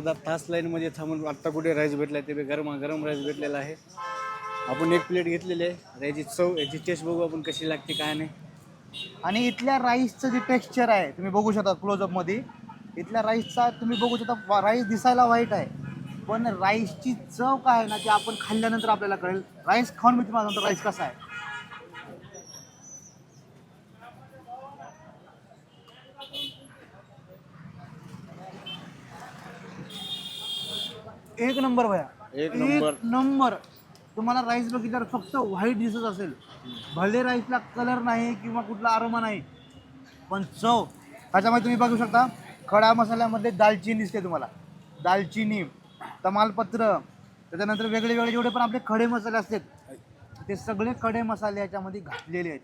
अर्धा तास लाईनमध्ये थांबून आत्ता कुठे राईस भेटला ते गरम राईस भेटलेला आहे. आपण एक प्लेट घेतलेली आहे. याची चव याची टेस्ट बघू आपण कशी लागते काय नाही. आणि इथल्या राईसचं जे टेक्स्चर आहे तुम्ही बघू शकता क्लोजअपमध्ये. इथल्या राईसचा तुम्ही बघू शकता, राईस दिसायला वाईट आहे पण राईसची चव काय आहे ना ते आपण खाल्ल्यानंतर आपल्याला कळेल. राईस खाऊन मी तुम्हाला सांगतो राईस कसा आहे. एक नंबर भया, एक नंबर. एक नंबर. तुम्हाला राईस बघितल्यावर फक्त व्हाईट दिसत असेल, भले राईसला कलर नाही किंवा कुठला अरोमा नाही, पण चव त्याच्यामध्ये तुम्ही बघू शकता. खडा मसाल्यामध्ये दालचिनी दिसते तुम्हाला, दालचिनी, तमालपत्र, त्याच्यानंतर वेगळे वेगळे जेवढे पण आपले खडे मसाले असतात ते सगळे खडे मसाले याच्यामध्ये घातलेले आहेत.